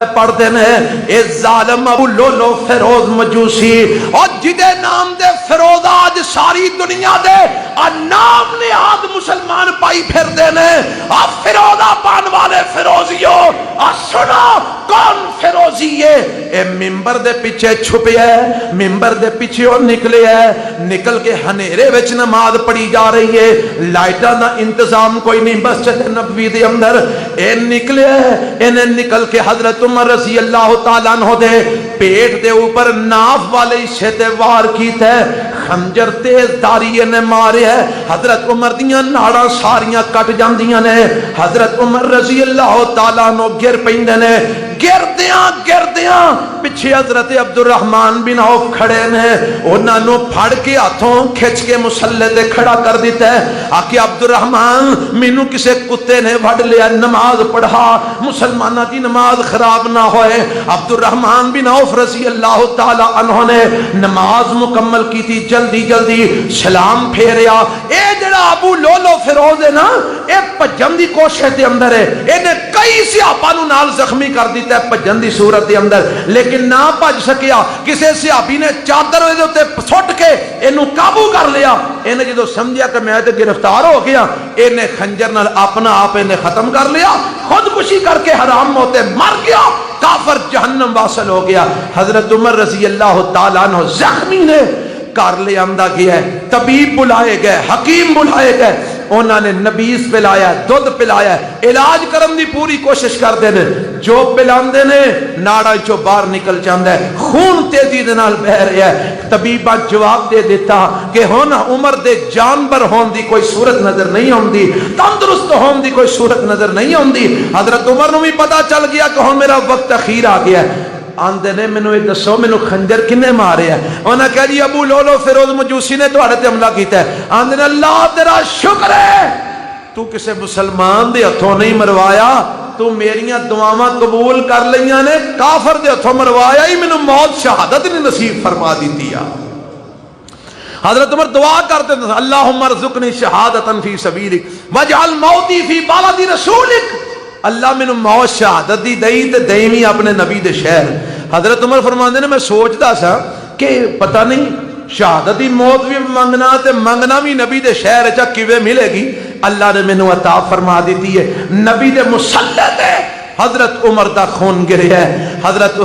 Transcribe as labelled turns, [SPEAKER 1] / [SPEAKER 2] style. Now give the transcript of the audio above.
[SPEAKER 1] پڑھتے ہیں اے ظالم ابو لولو فیروز مجوسی اور جدے نام دے فیروز آج ساری دنیا دے اور نام نہاد مسلمان پائی پھر دینے اور فیروزہ پان والے فیروزیوں اور سنا کون فیروزی ہے اے ممبر دے پیچھے چھپے ہے ممبر دے پیچھے اور نکلے ہے نکل کے ہنیرے وچ نماز پڑھی جا رہی ہے لائٹاں دا انتظام کوئی نہیں مسجد نبوی دے اندر اے نکلے ہے انہیں نکل کے حضرت عمر رضی اللہ تعالیٰ عنہ دے پیٹ دے اوپر ناف والے حصے تے وار کیتا ہے خنجر تیز داری نے مارے ہے حضرت عمر دیاں ناڑاں ساریاں کٹ جاندیاں نے حضرت عمر رضی اللہ تعالیٰ عنہ گر پیندے نے گردیاں پچھے حضرت عبد الرحمن بن عوف کھڑے نے انہاں نو پھڑ کے ہاتھوں کھچ کے مصلی تے کھڑا کر دیتا ہے آکے عبد الرحمن مینوں کسے کتے نے وڈ لیا نماز پڑھا مسلمانہ دی نماز خراب نہ ہوئے عبد الرحمن بن عوف رضی اللہ تعالی عنہ نے نماز مکمل کی تھی جلدی سلام پھیریا اے جڑا ابو لولو فیروز ہے نا اے پجن دی کوشش دے اندر ہے انہیں کئی صحابہ نو نال زخمی کر دیتا ہے پجن دی صورت دے اندر لیکن نہ پج سکیا کسے صحابی نے چادر دے اوتے سٹ کے اینو قابو کر لیا انہیں جدو سمجھیا کہ میں تے گرفتار ہو گیا انہیں خنجر نال اپنا آپ انہیں ختم کر لیا خودکشی کر کے حرام موتے مر گیا کافر جہنم واصل ہو گیا حضرت عمر رضی اللہ تعالیٰ عنہ زخمی نے کر لے آندہ گیا ہے طبیب بلائے گئے حکیم بلائے گئے انہوں نے نبیز پلایا دودھ پلایا علاج کرن دی پوری کوشش کر دینے جو پلاندے نے ناڑا جو باہر نکل جاندہ ہے خون تیزی دے نال بہ رہا ہے طبیبہ جواب دے دیتا کہ ہونا عمر دے جانبر ہون دی کوئی صورت نظر نہیں ہون دی تندرست ہون دی کوئی صورت نظر نہیں ہون دی حضرت عمر نو بھی پتا چل گیا کہ ہون میرا وقت اخیر آ گیا ہے آندے نے میں نے دسو میں نے خنجر کنے مارے ہیں انہاں کہا جی ابو لولو فیروز مجوسی نے تو تے حملہ کیتا ہے آندے نے اللہ تیرا شکر ہے تو کسے مسلمان دے ہتھوں نہیں مروایا تو میریاں دعاواں قبول کر لیاں نے کافر دے ہتھوں مروایا ہی میں نے موت شہادت نے نصیب فرما دیتی ہے حضرت عمر دعا کرتے تھے اللہم ارزقنی شہادتا فی سبیلک واجعل موتی فی بالد رسولک اللہ میں نے موت شہادت دی دئی تے دئیویں اپنے نبی دے شہر حضرت عمر فرماندے نے میں سوچدا سا کہ پتہ نہیں شہادت دی موت بھی منگنا تے منگنا بھی نبی دے شہر چا کیویں ملے گی اللہ نے مینوں عطا فرما دیتی ہے نبی دے مصلی تے حضرت عمر دا خون گریا ہے حضرت